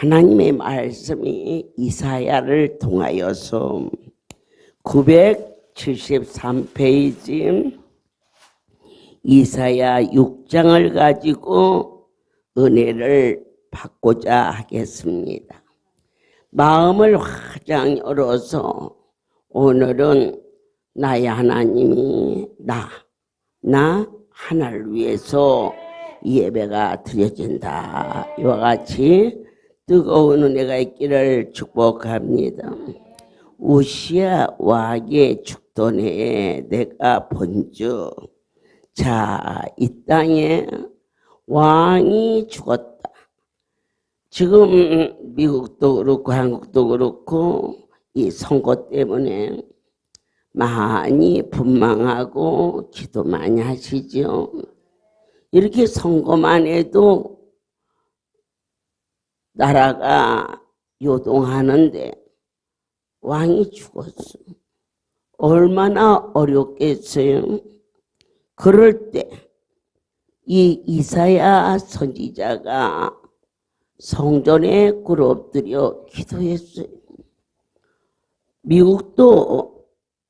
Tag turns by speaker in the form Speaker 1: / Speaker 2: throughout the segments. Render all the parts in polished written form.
Speaker 1: 하나님의 말씀이 이사야를 통하여서 973페이지 이사야 6장을 가지고 은혜를 받고자 하겠습니다. 마음을 화장 열어서 오늘은 나의 하나님이 나 하나를 위해서 예배가 드려진다. 이와 같이 뜨거운 은혜가 있기를 축복합니다. 우시야 왕의 죽던 해에 내가 본즉 자, 이 땅에 왕이 죽었다. 지금 미국도 그렇고 한국도 그렇고 이 선거 때문에 많이 분망하고 기도 많이 하시죠. 이렇게 선거만 해도 나라가 요동하는데 왕이 죽었어. 얼마나 어렵겠어요. 그럴 때 이 이사야 선지자가 성전에 꿇어 엎드려 기도했어요. 미국도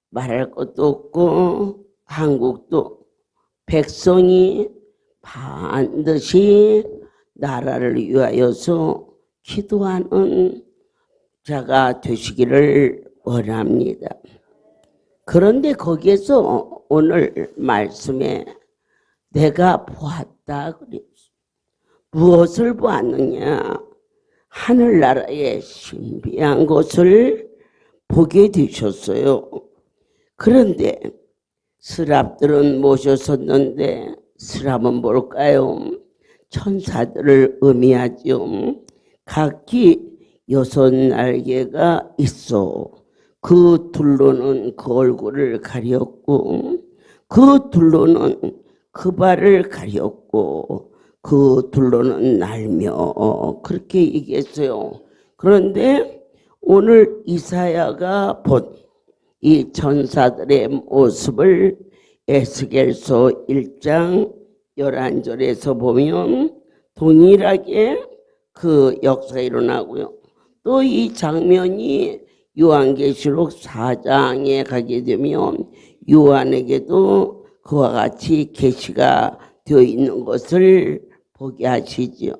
Speaker 1: 말할 것도 없고 한국도 백성이 반드시 나라를 위하여서 기도하는 자가 되시기를 원합니다. 그런데 거기에서 오늘 말씀에 내가 보았다 그랬어요. 무엇을 보았느냐? 하늘나라의 신비한 것을 보게 되셨어요. 그런데 스랍들은 모셔섰는데 스랍은 뭘까요? 천사들을 의미하죠. 각기 6날개가 있어. 그 둘로는 그 얼굴을 가렸고 그 둘로는 그 발을 가렸고 그 둘로는 날며 그렇게 얘기했어요. 그런데 오늘 이사야가 본 이 천사들의 모습을 에스겔서 1장 11절에서 보면 동일하게 그 역사가 일어나고요. 또 이 장면이 요한계시록 4장에 가게 되면 요한에게도 그와 같이 계시가 되어 있는 것을 보게 하시죠.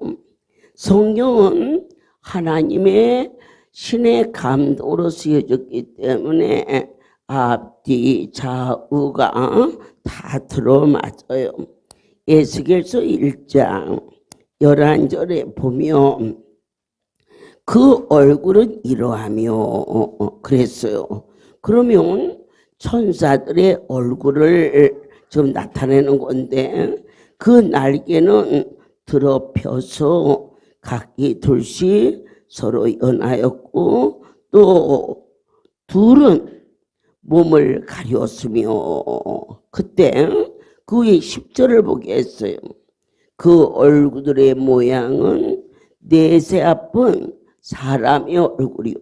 Speaker 1: 성경은 하나님의 신의 감동으로 쓰여졌기 때문에 앞뒤 좌우가 다 들어맞아요. 에스겔서 1장 11절에 보면 그 얼굴은 이러하며 그랬어요. 그러면 천사들의 얼굴을 좀 나타내는 건데 그 날개는 드러펴서 각기 둘씩 서로 연하였고 또 둘은 몸을 가렸으며 그때 그 위에 10절을 보게 했어요. 그 얼굴들의 모양은 내세 앞은 사람의 얼굴이요.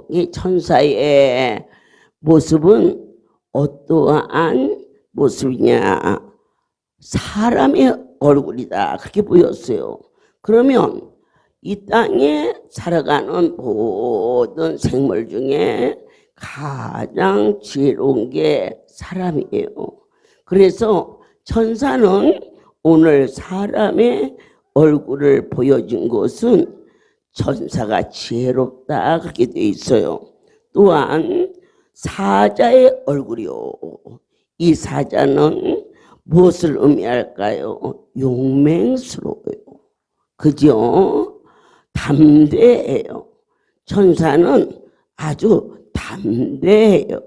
Speaker 1: 이 천사의 모습은 어떠한 모습이냐? 사람의 얼굴이다. 그렇게 보였어요. 그러면 이 땅에 살아가는 모든 생물 중에 가장 지혜로운 게 사람이에요. 그래서 천사는 오늘 사람의 얼굴을 보여준 것은 천사가 지혜롭다 그렇게 돼 있어요. 또한 사자의 얼굴이요. 이 사자는 무엇을 의미할까요? 용맹스러워요. 그죠? 담대해요. 천사는 아주 담대해요.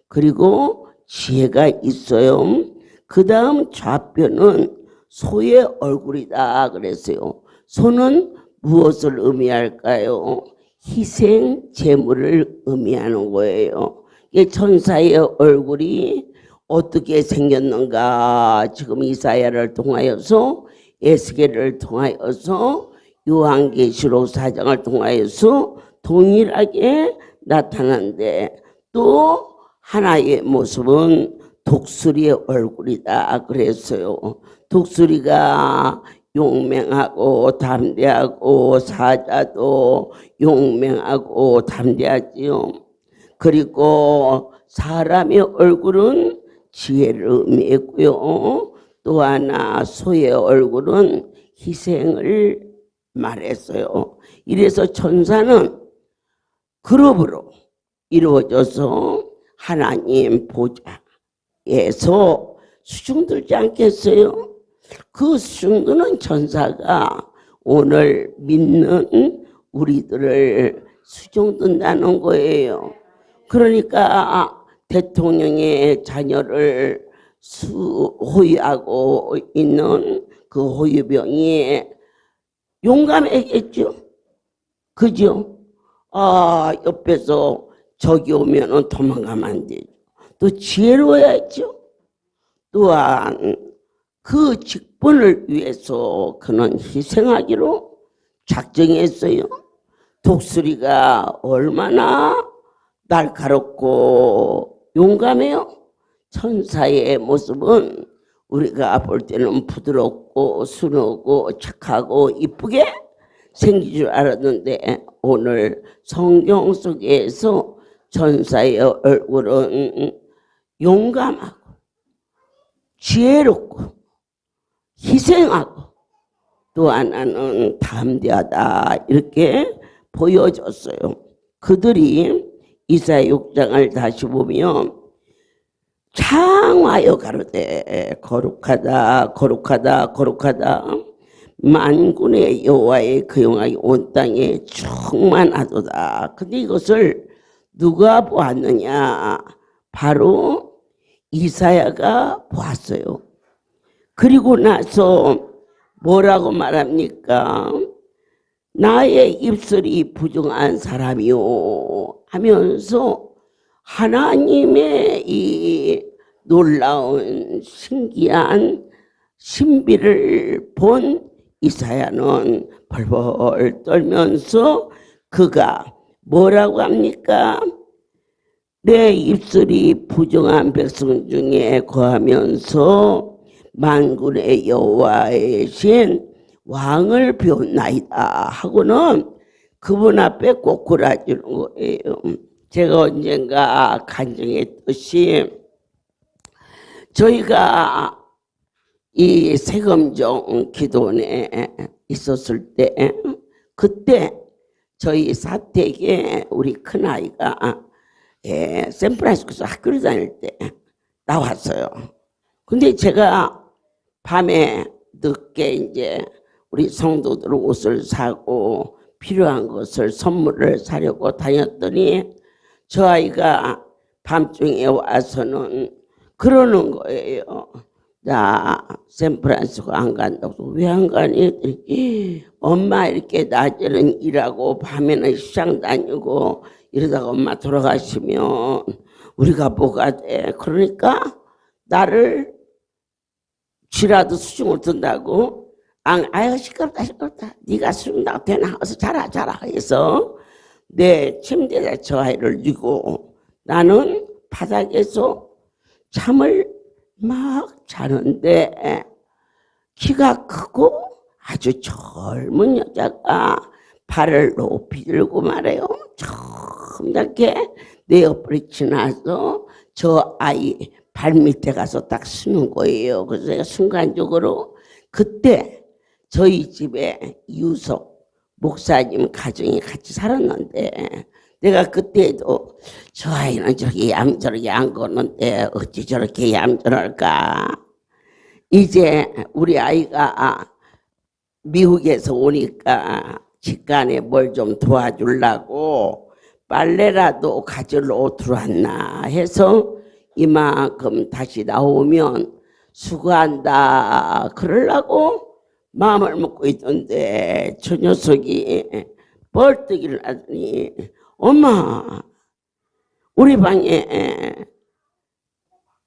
Speaker 1: 그리고 지혜가 있어요. 그 다음 좌표는 소의 얼굴이다 그랬어요. 소는 무엇을 의미할까요? 희생 제물을 의미하는 거예요. 천사의 얼굴이 어떻게 생겼는가? 지금 이사야를 통하여서 에스겔을 통하여서 요한계시록 4장을 통하여서 동일하게 나타나는데 또 하나의 모습은 독수리의 얼굴이다 그랬어요. 독수리가 용맹하고 담대하고 사자도 용맹하고 담대하지요. 그리고 사람의 얼굴은 지혜를 의미했고요. 또 하나 소의 얼굴은 희생을 말했어요. 이래서 천사는 그룹으로 이루어져서 하나님 보좌에서 수중들지 않겠어요? 그 수중드는 천사가 오늘 믿는 우리들을 수중든다는 거예요. 그러니까 대통령의 자녀를 호위하고 있는 그 호위병이 용감했겠죠. 그죠? 옆에서 적이 오면은 도망가면 안 되죠. 또 지혜로워야죠. 또한 그 직분을 위해서 그는 희생하기로 작정했어요. 독수리가 얼마나 날카롭고 용감해요. 천사의 모습은 우리가 볼 때는 부드럽고 순하고 착하고 이쁘게 생긴 줄 알았는데 오늘 성경 속에서 천사의 얼굴은 용감하고 지혜롭고 희생하고 또 하나는 담대하다 이렇게 보여줬어요. 그들이 이사야 6장을 다시 보면 창하여 가로되 거룩하다 거룩하다 거룩하다 만군의 여호와의 그 영광이 온 땅에 충만하도다. 근데 이것을 누가 보았느냐? 바로 이사야가 보았어요. 그리고 나서 뭐라고 말합니까? 나의 입술이 부정한 사람이요 하면서 하나님의 이 놀라운 신기한 신비를 본 이사야는 벌벌 떨면서 그가 뭐라고 합니까? 내 입술이 부정한 백성 중에 거하면서 만군의 여호와의 신 왕을 배웠나이다 하고는 그분 앞에 꼬꾸라지는 거예요. 제가 언젠가 간증했듯이 저희가 이 세금정 기도원에 있었을 때 그때 저희 사택에 우리 큰아이가 샌프란시스코에서 학교를 다닐 때 나왔어요. 근데 제가 밤에 늦게 이제 우리 성도들 옷을 사고 필요한 것을 선물을 사려고 다녔더니 저 아이가 밤중에 와서는 그러는 거예요. 나 샌프란시스코 안 간다고. 왜 안 가니? 엄마 이렇게 낮에는 일하고 밤에는 시장 다니고 이러다가 엄마 돌아가시면 우리가 뭐가 돼? 그러니까 나를 쥐라도 수중을 든다고. 아유 시끄럽다 시끄럽다. 네가 수중다고 되나? 어서 자라 해서 내 침대에다 저 아이를 뉘고 나는 바닥에서 잠을 막 자는데 키가 크고 아주 젊은 여자가 발을 높이 들고 말해요. 이렇게 내 옆을 지나서 저 아이 발밑에 가서 딱 쓰는 거예요. 그래서 제가 순간적으로 그때 저희 집에 유석 목사님 가정이 같이 살았는데 내가 그때도 저 아이는 저렇게 얌전하게 안 걷는데 어찌 저렇게 얌전할까. 이제 우리 아이가 미국에서 오니까 직간에 뭘 좀 도와주려고 빨래라도 가지러 들어왔나 해서 이만큼 다시 나오면 수고한다 그러려고 마음을 먹고 있던데 저 녀석이 벌떡 일어나더니 엄마 우리 방에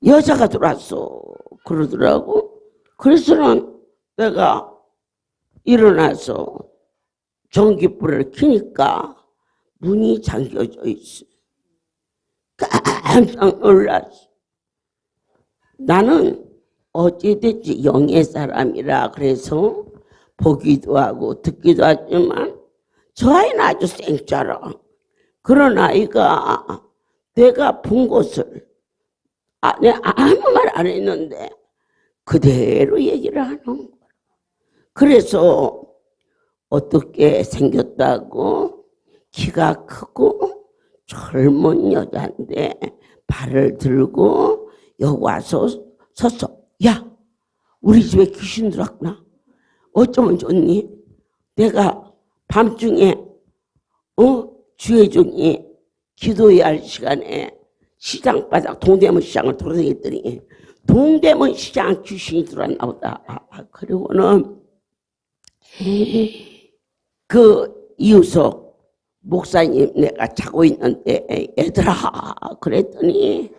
Speaker 1: 여자가 들어왔어 그러더라고. 그래서는 내가 일어나서 전기불을 켜니까 문이 잠겨져 있어. 깜짝 놀랐어. 나는 어찌됐지 영의 사람이라 그래서 보기도 하고 듣기도 하지만 저 아이는 아주 생짜라. 그런 아이가 내가 본 것을 내가 아무 말 안 했는데 그대로 얘기를 하는 거야. 그래서 어떻게 생겼다고 키가 크고 젊은 여자인데 발을 들고 여기 와서 섰어. 야, 우리 집에 귀신 들었구나. 어쩌면 좋니? 내가 밤중에 주혜중이 기도해야 할 시간에 시장 바닥 동대문 시장을 돌아다녔더니 동대문 시장 귀신이 들어왔나 보다. 그리고는 그 이우석 목사님 내가 자고 있는데 얘들아 그랬더니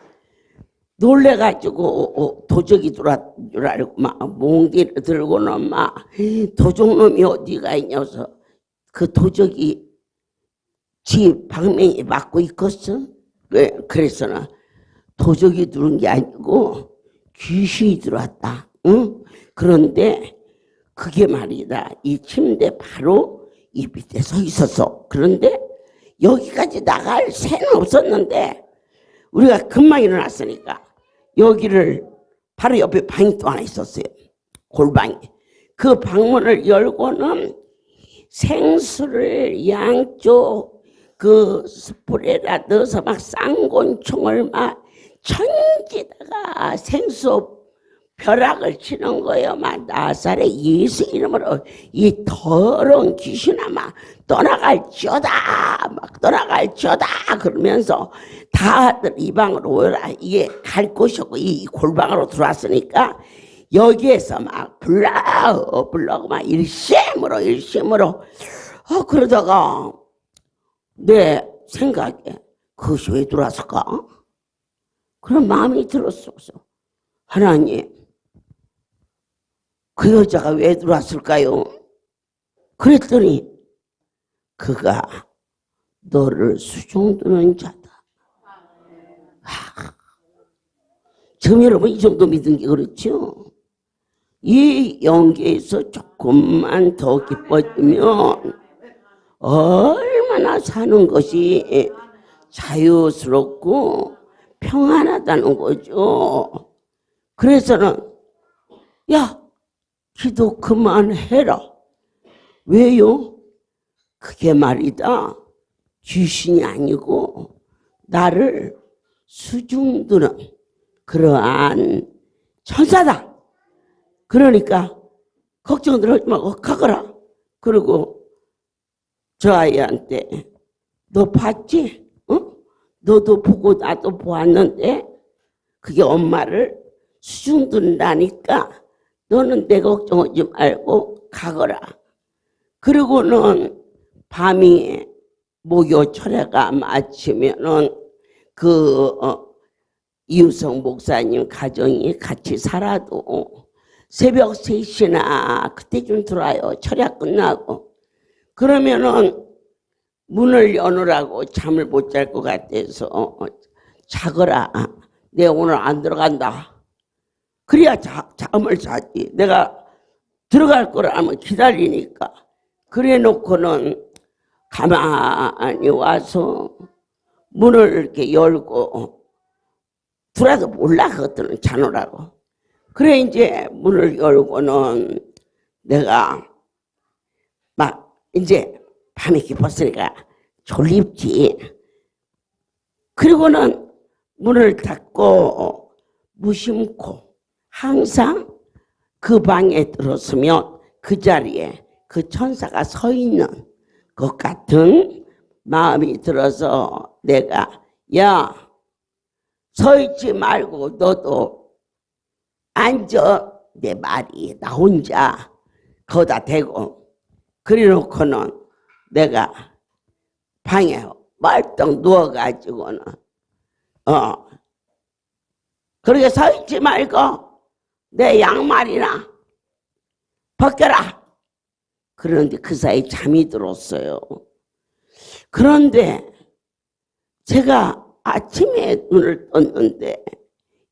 Speaker 1: 놀래가지고 도적이 들어왔는 줄 알고 막 몽디를 들고는 막 도적놈이 어디가 있냐서 그 도적이 지 방맹이 맞고 있겠어. 그래서는 도적이 들어온 게 아니고 귀신이 들어왔다. 응? 그런데 그게 말이다. 이 침대 바로 이 밑에 서 있었어. 그런데 여기까지 나갈 새는 없었는데 우리가 금방 일어났으니까 여기를 바로 옆에 방이 또 하나 있었어요. 골방이. 그 방문을 열고는 생수를 양쪽 그 스프레에다 넣어서 막 쌍권총을 막 천지다가 생수 벼락을 치는 거예요. 막 나사렛 예수 이름으로 이 더러운 귀신아 막 떠나갈지어다 막 떠나갈지어다 그러면서 다들 이 방으로 오라. 이게 갈 곳이 없고 이 골방으로 들어왔으니까 여기에서 막 불러 막 일심으로 그러다가 내 생각에 그것이 왜 들어왔을까? 그런 마음이 들었었어. 하나님, 그 여자가 왜 들어왔을까요? 그랬더니 그가 너를 수종드는 자다. 지금 여러분 이 정도 믿은 게 그렇죠? 이 연계에서 조금만 더 기뻐지면 얼마나 사는 것이 자유스럽고 평안하다는 거죠. 그래서는 야, 기도 그만해라. 왜요? 그게 말이다. 귀신이 아니고 나를 수중드는 그러한 천사다. 그러니까 걱정들 하지 말고 가거라. 그리고 저 아이한테 너 봤지? 너도 보고 나도 보았는데 그게 엄마를 수중든다니까 너는 내 걱정하지 말고 가거라. 그리고는 밤에 목요 철회가 마치면은 이우성 목사님 가정이 같이 살아도 새벽 3시나 그때쯤 들어와요. 철야 끝나고. 그러면은 문을 여느라고 잠을 못 잘 것 같아서 자거라. 내가 오늘 안 들어간다. 그래야 잠을 자지. 내가 들어갈 거라면 기다리니까. 그래 놓고는 가만히 와서 문을 이렇게 열고 들어도 몰라 그것들은 자느라고. 그래 이제 문을 열고는 내가 막 이제 밤이 깊었으니까 졸립지. 그리고는 문을 닫고 무심코 항상 그 방에 들었으면 그 자리에 그 천사가 서 있는 것 같은 마음이 들어서 내가 야, 서 있지 말고 너도 앉아. 내 말이 나 혼자 거기다 대고 그래 놓고는 내가 방에 멀쩡 누워가지고는 그렇게 서 있지 말고 내 양말이나 벗겨라. 그런데 그 사이 잠이 들었어요. 그런데 제가 아침에 눈을 떴는데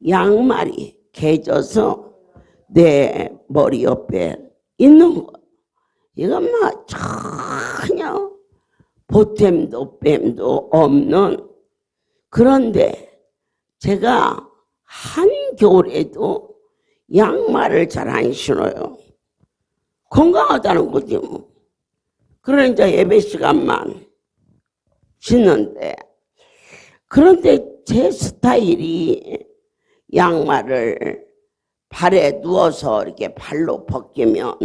Speaker 1: 양말이 개져서 내 머리 옆에 있는 거. 이건 막 전혀 보탬도 뺨도 없는. 그런데 제가 한겨울에도 양말을 잘 안 신어요. 건강하다는 거지 뭐. 그러니까 예배 시간만 신는데, 그런데 제 스타일이 양말을 발에 누워서 이렇게 발로 벗기면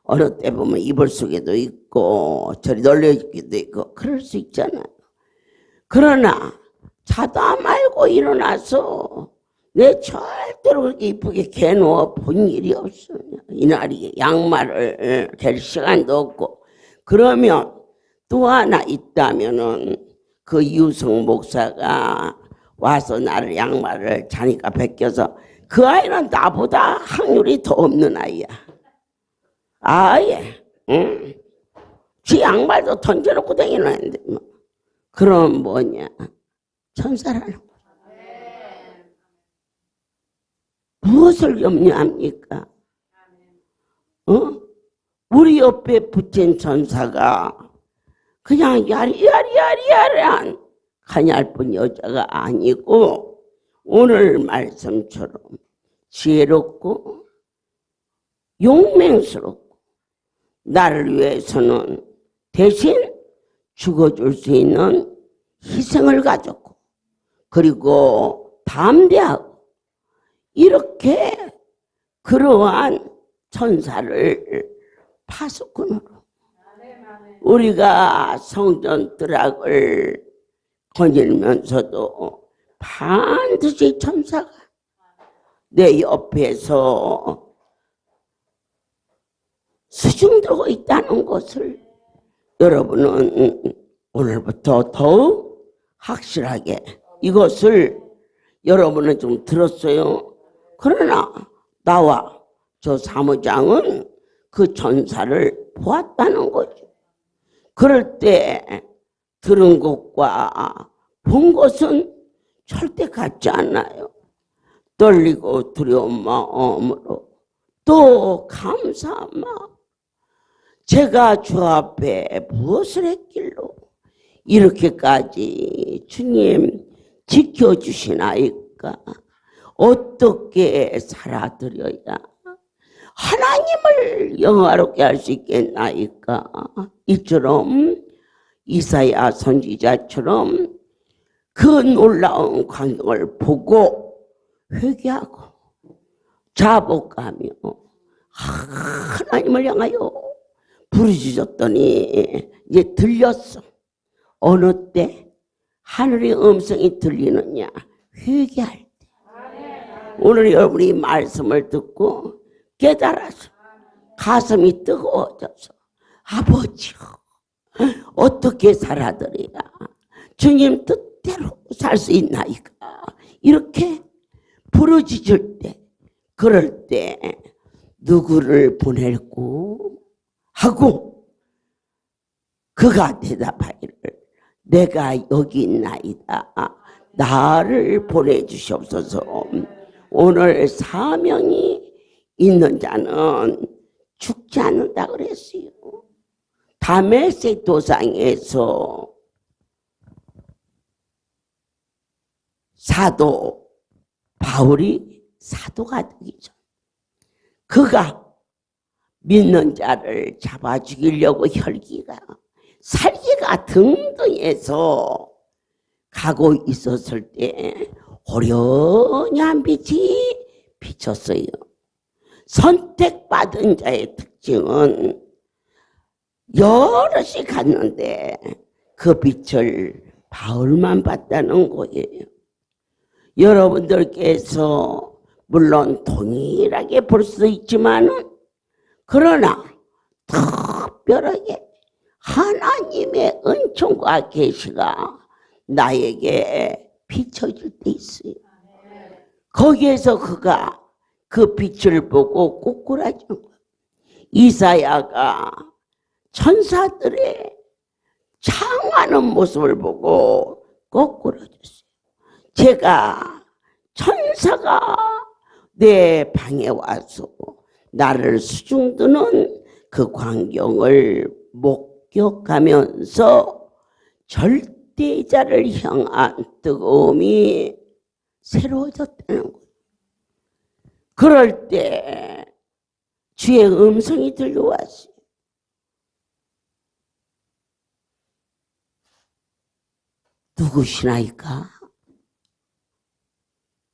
Speaker 1: 어느 때 보면 이불 속에도 있고 저리 널려 있기도 있고 그럴 수 있잖아요. 그러나 자다 말고 일어나서 내 절대로 그렇게 이쁘게 개놓아 본 일이 없어요. 이날이 양말을 댈 시간도 없고. 그러면 또 하나 있다면은 그 유성 목사가 와서 나를 양말을 자니까 벗겨서, 그 아이는 나보다 확률이 더 없는 아이야. 아예 지 양말도 던져놓고 다니는데 뭐. 그럼 뭐냐, 천사라는 거야. 무엇을 염려합니까? 우리 옆에 붙인 천사가 그냥 야리야리야리야리한 가냘픈 여자가 아니고, 오늘 말씀처럼 지혜롭고 용맹스럽고 나를 위해서는 대신 죽어줄 수 있는 희생을 가졌고, 그리고 담대하고, 이렇게 그러한 천사를 파수꾼으로 우리가 성전 드락을 거닐면서도 반드시 천사가 내 옆에서 수중들고 있다는 것을 여러분은 오늘부터 더욱 확실하게 이것을 여러분은 좀 들었어요. 그러나 나와 저 사무장은 그 천사를 보았다는 거죠. 그럴 때 들은 것과 본 것은 절대 같지 않아요. 떨리고 두려운 마음으로, 또 감사한 마음, 제가 주 앞에 무엇을 했길로 이렇게까지 주님 지켜주시나이까? 어떻게 살아드려야 하나님을 영화롭게 할 수 있겠나이까? 이처럼 이사야 선지자처럼 그 놀라운 광경을 보고 회개하고 자복하며 하나님을 향하여 부르짖었더니 이제 들렸어. 어느 때 하늘의 음성이 들리느냐? 회개할 때. 오늘 여러분이 말씀을 듣고 깨달아서 가슴이 뜨거워져서, 아버지요, 어떻게 살아드려야 주님 뜻대로 살 수 있나이까? 이렇게 부르짖을 때, 그럴 때 누구를 보낼고 하고 그가 대답하기를, 내가 여기 있나이다. 나를 보내주시옵소서. 오늘 사명이 있는 자는 죽지 않는다 그랬어요. 다메섹 도상에서 사도 바울이 사도가 되기 전, 그가 믿는 자를 잡아 죽이려고 혈기가 살기가 등등해서 가고 있었을 때 호련한 빛이 비쳤어요. 선택받은 자의 특징은 여럿이 갔는데 그 빛을 바울만 봤다는 거예요. 여러분들께서 물론 동일하게 볼 수 있지만은, 그러나 특별하게 하나님의 은총과 계시가 나에게 비춰질 때 있어요. 거기에서 그가 그 빛을 보고 꼬꾸라진 거예요. 이사야가 천사들의 창하는 모습을 보고 꼬꾸라졌어요. 제가 천사가 내 방에 와서 나를 수중드는 그 광경을 목격하면서 절대자를 향한 뜨거움이 새로워졌다는 거예요. 그럴 때 주의 음성이 들려왔어요. 누구시나이까?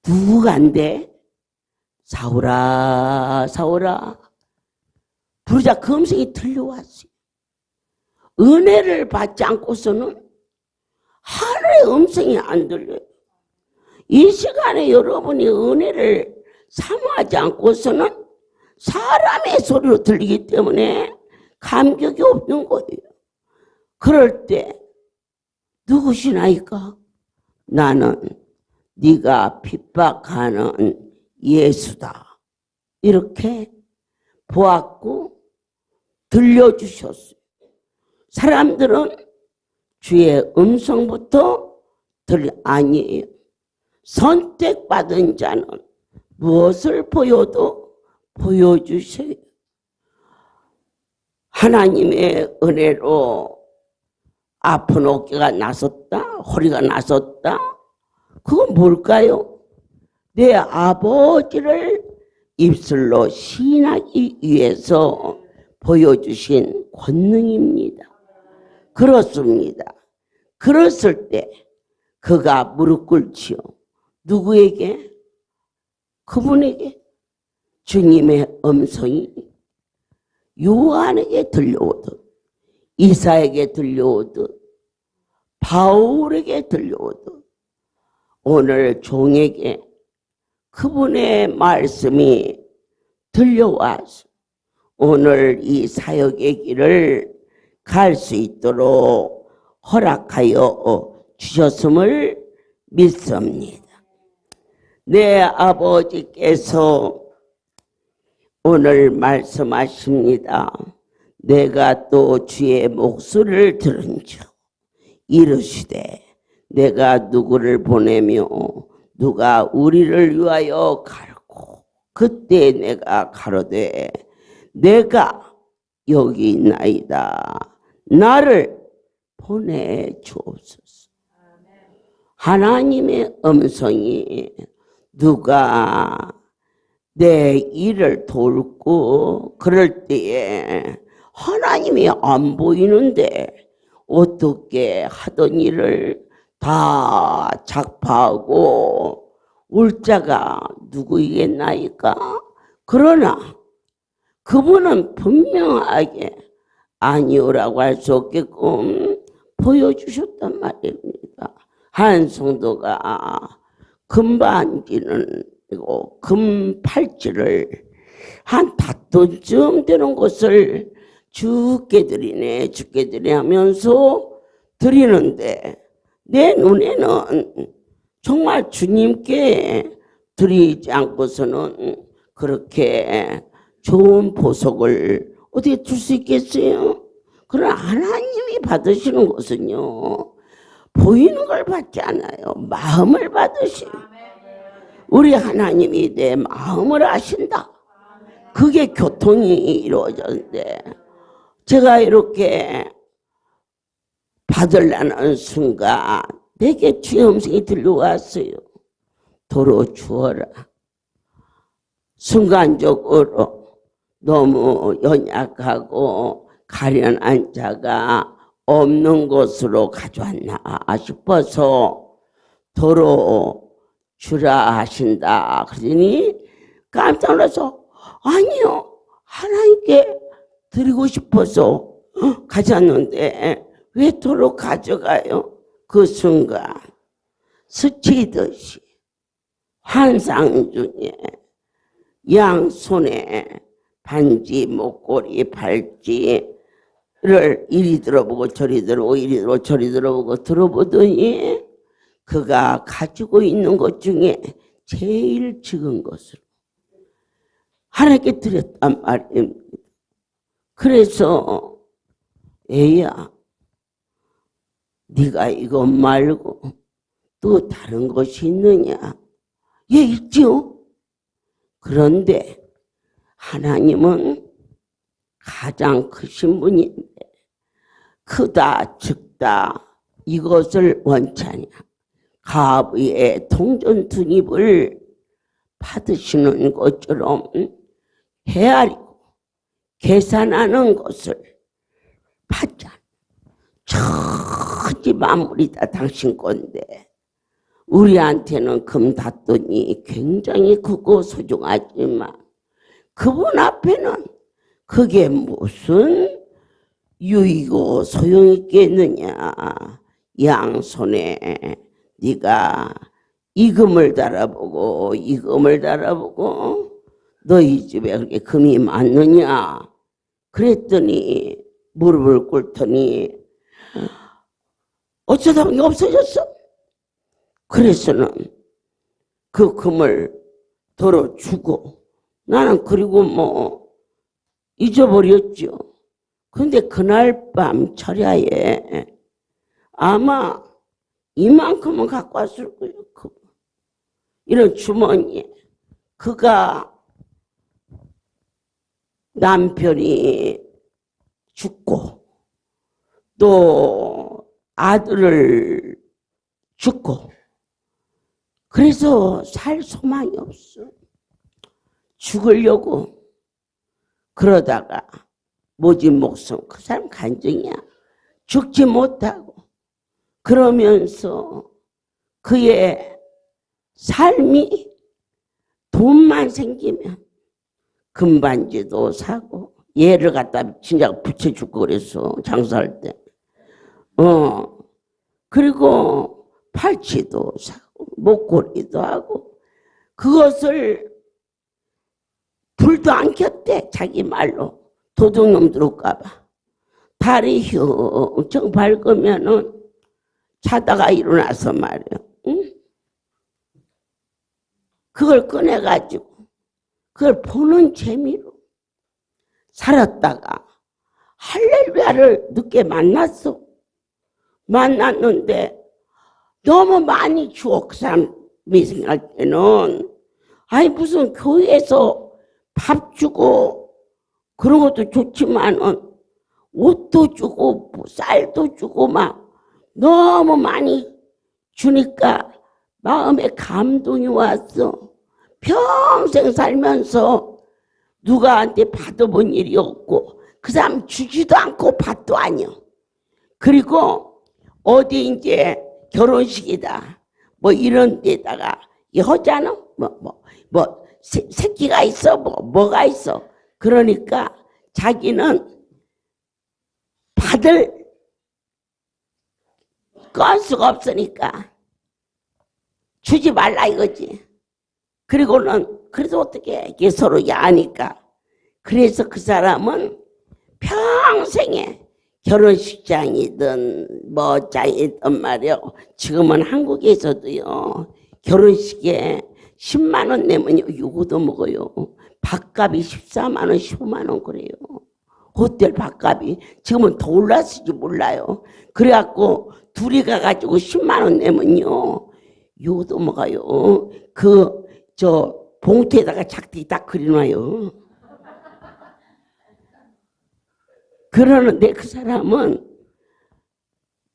Speaker 1: 누구간데? 사울아, 사울아. 부르자 그 음성이 들려왔어요. 은혜를 받지 않고서는 하늘의 음성이 안 들려요. 이 시간에 여러분이 은혜를 사모하지 않고서는 사람의 소리로 들리기 때문에 감격이 없는 거예요. 그럴 때 누구시나이까? 나는 네가 핍박하는 예수다. 이렇게 보았고 들려주셨어요. 사람들은 주의 음성부터 아니에요. 선택받은 자는 무엇을 보여도 보여주세요. 하나님의 은혜로 아픈 어깨가 나섰다, 허리가 나섰다. 그건 뭘까요? 내 아버지를 입술로 시인하기 위해서 보여주신 권능입니다. 그렇습니다. 그랬을 때 그가 무릎 꿇지요. 누구에게? 그분에게. 주님의 음성이 요한에게 들려오듯, 이사에게 들려오듯, 바울에게 들려오듯, 오늘 종에게 그분의 말씀이 들려와서 오늘 이 사역의 길을 갈 수 있도록 허락하여 주셨음을 믿습니다. 내 아버지께서 오늘 말씀하십니다. 내가 또 주의 목소리를 들은즉 이르시되 내가 누구를 보내며 누가 우리를 위하여 가르고 그때 내가 가로되 내가 여기 있나이다. 나를 보내주옵소서. 하나님의 음성이 누가 내 일을 돕고 그럴 때에 하나님이 안 보이는데 어떻게 하던 일을 다 작파하고 올 자가 누구이겠나이까? 그러나 그분은 분명하게 아니오라고 할 수 없게끔 보여주셨단 말입니다. 한 성도가 금반지는 금팔찌를 한 5돈쯤 되는 것을 주께 드리네 주께 드리네 하면서 드리는데 내 눈에는 정말 주님께 드리지 않고서는 그렇게 좋은 보석을 어떻게 줄 수 있겠어요? 그러나 하나님이 받으시는 것은요 보이는 걸 받지 않아요. 마음을 받으시고 우리 하나님이 내 마음을 아신다. 그게 교통이 이루어졌는데 제가 이렇게 받으려는 순간 내게 주의 음성이 들려왔어요. 도로 주어라. 순간적으로 너무 연약하고 가련한 자가 없는 곳으로 가져왔나 싶어서 도로 주라 하신다. 그러니 깜짝 놀라서 아니요. 하나님께 드리고 싶어서 가졌는데 왜 도로 가져가요? 그 순간 스치듯이 환상 중에 양손에 반지, 목걸이, 팔찌를 이리 들어보고 저리 들어보고 이리 들어보고 저리 들어보고 들어보더니 그가 가지고 있는 것 중에 제일 적은 것을 하나님께 드렸단 말입니다. 그래서 애야 네가 이것 말고 또 다른 것이 있느냐? 예, 있죠. 그런데 하나님은 가장 크신 분인데 크다 적다 이것을 원차냐. 가부의 통전투입을 받으시는 것처럼 헤아리고 계산하는 것을 받자. 천지 만물이 다 당신 건데 우리한테는 금닷돈이 굉장히 크고 소중하지만 그분 앞에는 그게 무슨 유익이고 소용이 있겠느냐. 양손에 네가 이금을 달아보고 이금을 달아보고 너희 집에 그렇게 금이 많느냐. 그랬더니 무릎을 꿇더니 어쩌다 보니 없어졌어. 그래서는 그 금을 덜어주고 나는 그리고 뭐 잊어버렸죠. 근데 그날 밤 철야에 아마 이만큼은 갖고 왔을 거예요. 이런 주머니에. 그가 남편이 죽고 또 아들을 죽고 그래서 살 소망이 없어. 죽으려고 그러다가 모진 목숨. 그 사람 간증이야. 죽지 못하고 그러면서 그의 삶이 돈만 생기면 금반지도 사고 얘를 갖다 진짜 붙여주고 그랬어. 장사할 때. 그리고 팔찌도 사고 목걸이도 하고 그것을 불도 안 켰대. 자기 말로. 도둑놈 들어올까 봐. 달이 흉청 밝으면은 자다가 일어나서 말이야. 응? 그걸 꺼내가지고 그걸 보는 재미로 살았다가 할렐루야를 늦게 만났어. 만났는데 너무 많이 주어. 그 사람이 생각할 때는 아니 무슨 교회에서 밥 주고 그런 것도 좋지만은 옷도 주고 뭐 쌀도 주고 막 너무 많이 주니까 마음에 감동이 왔어. 평생 살면서 누구한테 받아본 일이 없고 그 사람 주지도 않고 받도 아니요. 그리고 어디 이제 결혼식이다 뭐 이런 데다가 하잖아. 새끼가 있어 뭐가 있어. 그러니까 자기는 받을 건수가 없으니까 주지 말라 이거지. 그리고는 그래도 어떻게 이게 서로 야하니까. 그래서 그 사람은 평생에 결혼식장이든 뭐 장이든 말이요. 지금은 한국에서도요. 결혼식에 10만 원 내면 요거도 먹어요. 밥값이 14만 원, 15만 원 그래요. 호텔 밥값이 지금은 더 올랐을지 몰라요. 그래갖고 둘이 가가지고 10만 원 내면요. 요거도 먹어요. 저 봉투에다가 작디 딱 그려놔요. 그러는데 그 사람은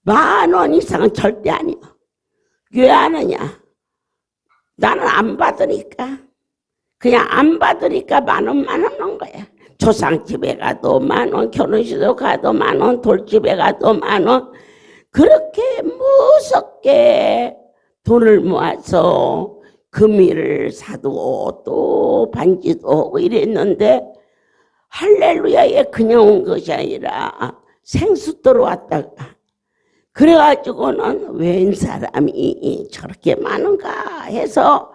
Speaker 1: 10,000원 이상은 절대 아니야. 왜 안 하냐? 나는 안 받으니까. 그냥 안 받으니까 10,000원 넣은 거야. 조상집에 가도 10,000원, 결혼식에 가도 10,000원, 돌집에 가도 10,000원. 그렇게 무섭게 돈을 모아서 금이를 사두고 또 반지도 하고 이랬는데 할렐루야에 그냥 온 것이 아니라 생수도로 왔다가 그래가지고는 웬 사람이 저렇게 많은가 해서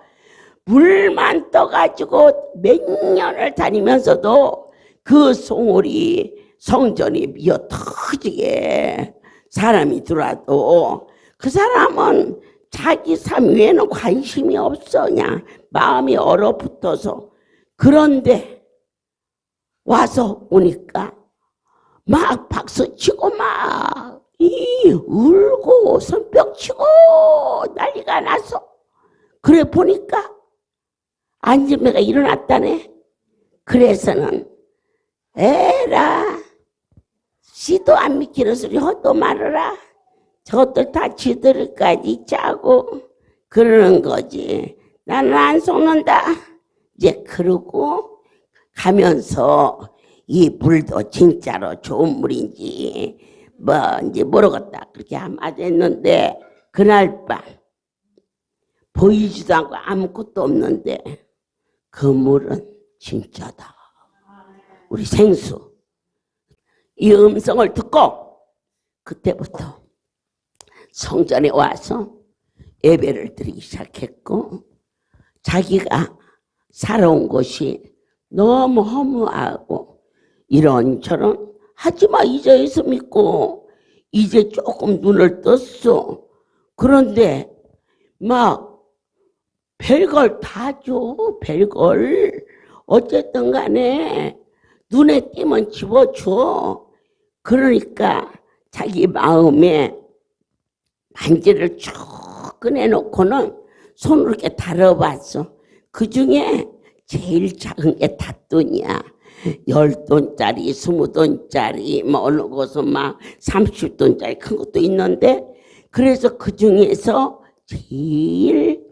Speaker 1: 물만 떠가지고 몇 년을 다니면서도 그 송골이 성전이 미어 터지게 사람이 들어와도 그 사람은 자기 삶 외에는 관심이 없어. 그냥 마음이 얼어붙어서. 그런데 와서 오니까 막 박수치고 막 울고 손뼉치고 난리가 났어. 그래 보니까 안진매가 일어났다네. 그래서는 에라, 씨도 안 믿기는 소리 헛도 말어라. 저것들 다 지들까지 짜고 그러는 거지. 나는 안 속는다. 이제 그러고 가면서 이 물도 진짜로 좋은 물인지 뭐 이제 모르겠다. 그렇게 아마 됐는데 그날 밤 보이지도 않고 아무것도 없는데 그 물은 진짜다. 우리 생수. 이 음성을 듣고 그때부터 성전에 와서 예배를 드리기 시작했고 자기가 살아온 곳이 너무 허무하고 이런저런 하지마 이제 예수 믿고 이제 조금 눈을 떴어. 그런데 막 별걸 다 줘. 별걸 어쨌든 간에 눈에 띄면 집어줘. 그러니까 자기 마음에 반지를 쭉 꺼내놓고는 손으로 이렇게 다뤄봤어. 그 중에 제일 작은 게 닷돈이야. 10돈짜리, 20돈짜리, 뭐 어느 곳은 막 30돈짜리 큰 것도 있는데, 그래서 그 중에서 제일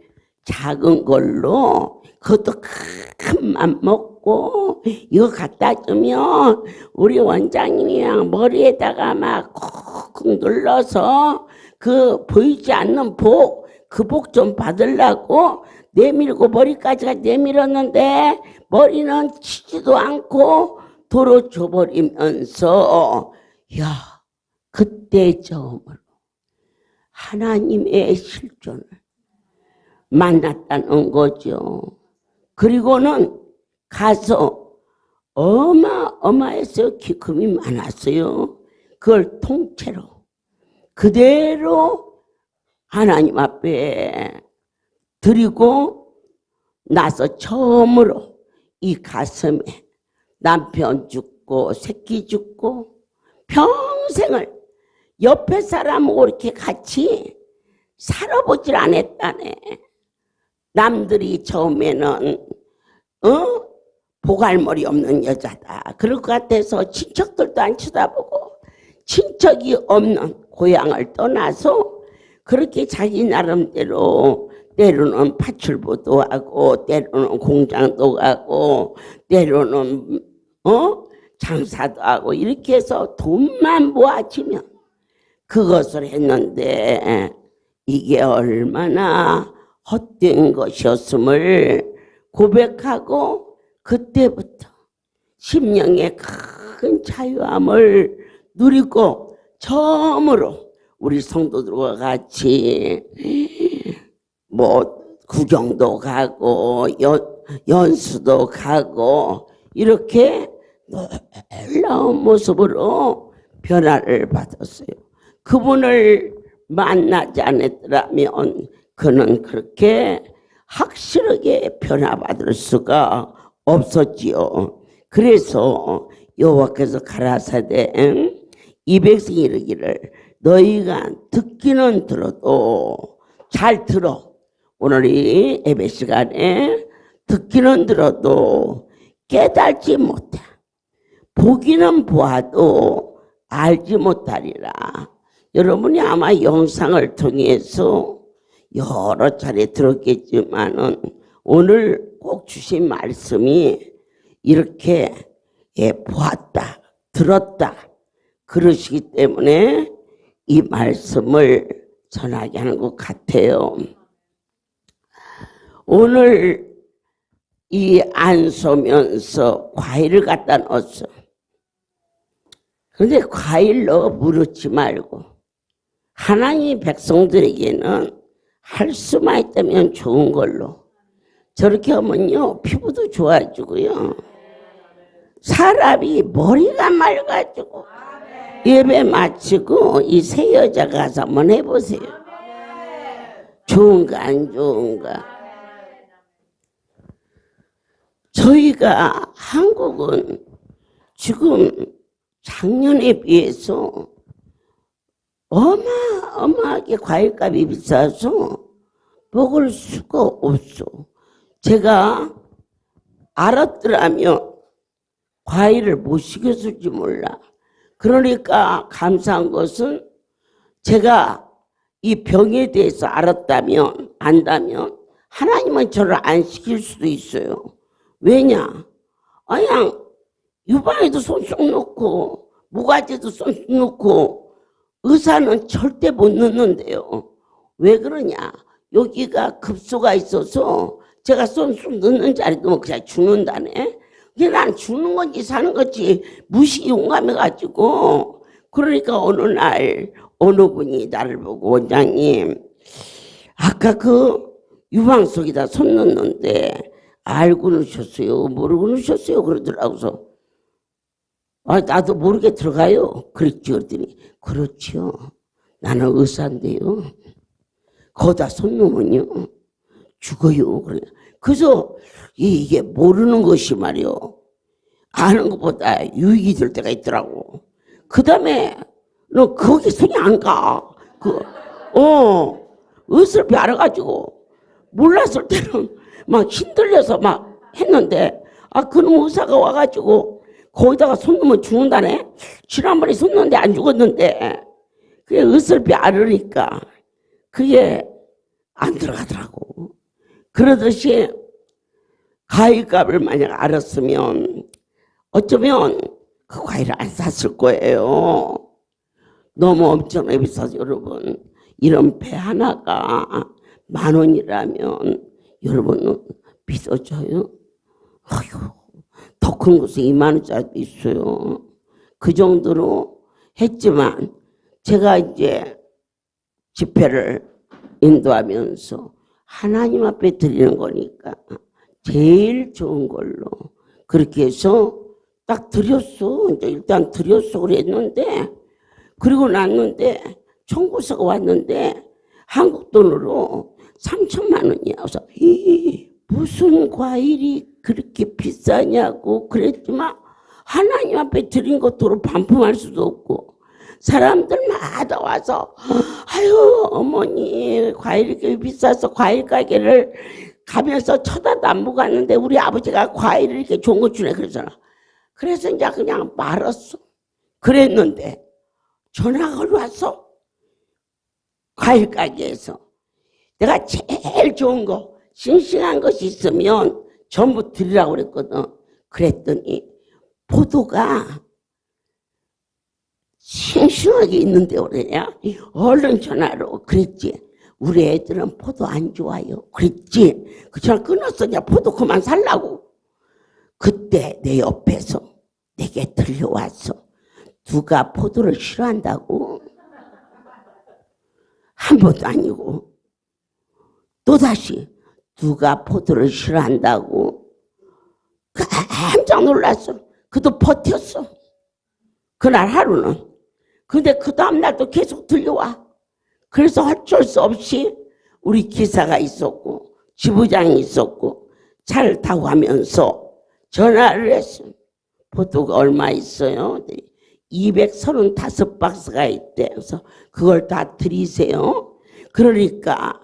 Speaker 1: 작은 걸로 그것도 큰 맘 먹고 이거 갖다 주면 우리 원장님이랑 머리에다가 막 콕콕 눌러서 그 보이지 않는 복, 그 복 좀 받으려고 내밀고 머리까지가 내밀었는데 머리는 치지도 않고 도로 줘버리면서 야, 그때 처음으로 하나님의 실존을 만났다는 거죠. 그리고는 가서 어마어마해서 기금이 많았어요. 그걸 통째로 그대로 하나님 앞에 드리고 나서 처음으로 이 가슴에 남편 죽고 새끼 죽고 평생을 옆에 사람하고 이렇게 같이 살아보질 않았다네. 남들이 처음에는 보갈머리 없는 여자다 그럴 것 같아서 친척들도 안 쳐다보고 친척이 없는 고향을 떠나서 그렇게 자기 나름대로 때로는 파출부도 하고 때로는 공장도 가고 때로는 장사도 하고 이렇게 해서 돈만 모아지면 그것을 했는데 이게 얼마나 헛된 것이었음을 고백하고 그때부터 심령의 큰 자유함을 누리고 처음으로 우리 성도들과 같이 뭐 구경도 가고 연수도 가고 이렇게 놀라운 모습으로 변화를 받았어요. 그분을 만나지 않았더라면 그는 그렇게 확실하게 변화받을 수가 없었지요. 그래서 여호와께서 가라사대 이 백성이 이르기를 너희가 듣기는 들어도 잘 들어. 오늘 이 예배 시간에 듣기는 들어도 깨달지 못해. 보기는 보아도 알지 못하리라. 여러분이 아마 영상을 통해서 여러 차례 들었겠지만은 오늘 꼭 주신 말씀이 이렇게 보았다, 들었다 그러시기 때문에 이 말씀을 전하게 하는 것 같아요. 오늘 이 안소면서 과일을 갖다 넣었어. 그런데 과일 넣어 무르지 말고 하나님 백성들에게는 할 수만 있다면 좋은 걸로 저렇게 하면요 피부도 좋아지고요 사람이 머리가 맑아지고 예배 마치고 이 새 여자 가서 한번 해보세요. 좋은가 안 좋은가. 저희가 한국은 지금 작년에 비해서 어마어마하게 과일값이 비싸서 먹을 수가 없어. 제가 알았더라면 과일을 못 시켰을지 몰라. 그러니까 감사한 것은 제가 이 병에 대해서 안다면 하나님은 저를 안 시킬 수도 있어요. 왜냐? 그냥 유방에도 손속 넣고 모가지도 손속 넣고 의사는 절대 못 넣는데요. 왜 그러냐? 여기가 급소가 있어서 제가 손속 넣는 자리도 그냥 죽는다네. 이게 난 죽는 건지 사는 건지 무시 용감해가지고 그러니까 어느 날 어느 분이 나를 보고 원장님 아까 그 유방 속에다 손 넣는데 알고 넣으셨어요? 모르고 넣으셨어요? 그러더라고서 나도 모르게 들어가요. 그랬지. 그랬더니 그렇죠. 나는 의사인데요. 거기다 손 넣으면요 죽어요. 그래서 이게 모르는 것이 말이요 아는 것보다 유익이 될 때가 있더라고. 그 다음에 너 거기 손이 안 가. 의술비 알아가지고 몰랐을 때는 막 힘들려서 막 했는데 그놈 의사가 와가지고 거기다가 손 넣으면 죽는다네. 지난번에 손 넣는데 안 죽었는데 그게 의술비 알으니까 그게 안 들어가더라고. 그러듯이 과일값을 만약 알았으면 어쩌면 그 과일을 안 샀을 거예요. 너무 엄청나게 비싸서 여러분 이런 배 하나가 10,000원이라면 여러분은 비싸져요? 아휴, 더 큰 곳에 20,000원짜리도 있어요. 그 정도로 했지만 제가 이제 집회를 인도하면서 하나님 앞에 드리는 거니까 제일 좋은 걸로 그렇게 해서 딱 드렸어. 이제 일단 드렸어 그랬는데 그리고 났는데 청구서가 왔는데 한국 돈으로 3,000만 원이야. 그래서 무슨 과일이 그렇게 비싸냐고 그랬지만 하나님 앞에 드린 것으로 반품할 수도 없고 사람들마다 와서 아유 어머니 과일이 이렇게 비싸서 과일 가게를 가면서 쳐다도 안 보고 갔는데 우리 아버지가 과일을 이렇게 좋은 거 주네 그러잖아. 그래서 이제 그냥 말았어. 그랬는데 전화가 왔어. 과일 가게에서 내가 제일 좋은 거 싱싱한 것이 있으면 전부 드리라고 그랬거든. 그랬더니 포도가 싱싱하게 있는데 그러냐? 얼른 전화로 그랬지. 우리 애들은 포도 안 좋아요. 그랬지. 그 전화 끊었어. 야 포도 그만 살라고. 그때 내 옆에서 내게 들려왔어. 누가 포도를 싫어한다고? 한 번도 아니고 또다시 누가 포도를 싫어한다고? 깜짝 놀랐어. 그도 버텼어. 그날 하루는. 근데 그 다음날도 계속 들려와. 그래서 어쩔 수 없이 우리 기사가 있었고 지부장이 있었고 차를 타고 가면서 전화를 했어. 포도가 얼마 있어요? 235박스가 있대. 그래서 그걸 다 드리세요. 그러니까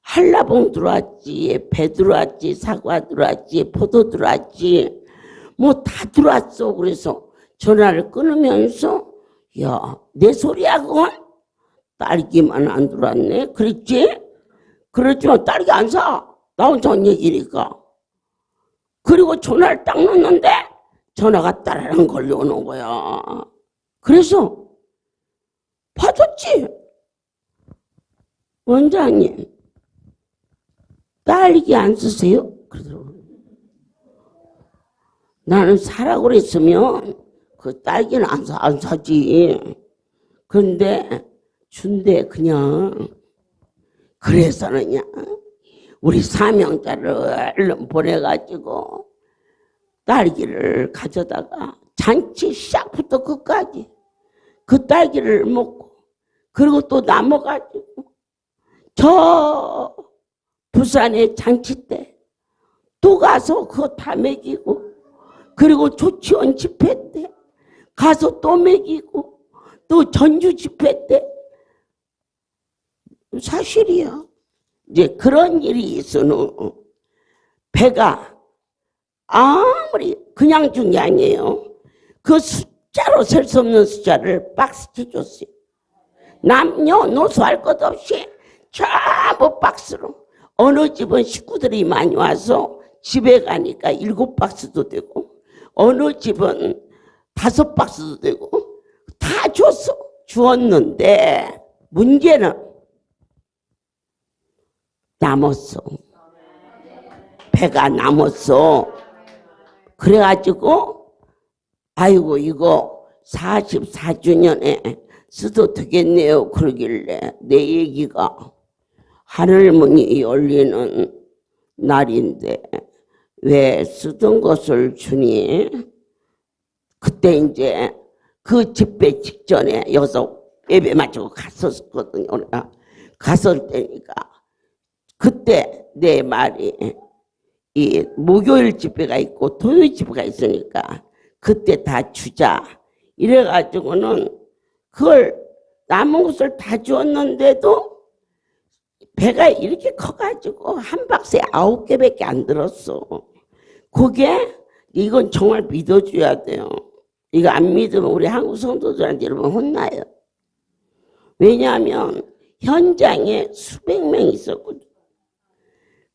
Speaker 1: 한라봉 들어왔지, 배 들어왔지, 사과 들어왔지, 포도 들어왔지, 뭐 다 들어왔어. 그래서 전화를 끊으면서 야, 내 소리야 그건? 딸기만 안 들어왔네. 그랬지? 그렇지만 딸기 안 사. 나 혼자 한 얘기니까. 그리고 전화를 딱 놓는데 전화가 따라랑 걸려오는 거야. 그래서 받았지. 원장님 딸기 안 쓰세요? 그러더라고요. 나는 사라고 그랬으면 그 딸기는 안 사지. 그런데 준대 그냥. 그래서는요 우리 사명자를 얼른 보내가지고 딸기를 가져다가 잔치 시작부터 끝까지 그 딸기를 먹고 그리고 또 남아가지고 저 부산의 잔치 때 또 가서 그거 다 먹이고 그리고 조치원 집회 때 가서 또 먹이고 또 전주 집회 때 사실이야. 이제 그런 일이 있어는 배가 아무리 아무리 그냥 준 게 아니에요. 그 숫자로 셀 수 없는 숫자를 박스째 줬어요. 남녀노소 할 것 없이 전부 박스로. 어느 집은 식구들이 많이 와서 집에 가니까 7박스도 되고, 어느 집은 5박스도 되고, 다 줬어. 주었는데 문제는 남았어. 배가 남았어. 그래가지고 아이고 이거 44주년에 써도 되겠네요. 그러길래 내 얘기가 하늘문이 열리는 날인데 왜 쓰던 것을 주니? 그때 이제 그 집회 직전에 여기서 예배 마치고 갔었거든요. 우리가 갔을 때니까 그때 내 말이 이 목요일 집회가 있고 토요일 집회가 있으니까 그때 다 주자 이래가지고는 그걸 남은 것을 다 주었는데도 배가 이렇게 커가지고 한 박스에 9개밖에 안 들었어. 그게 이건 정말 믿어줘야 돼요. 이거 안 믿으면 우리 한국 성도들한테 여러분 혼나요. 왜냐하면 현장에 수백 명이 있었거든.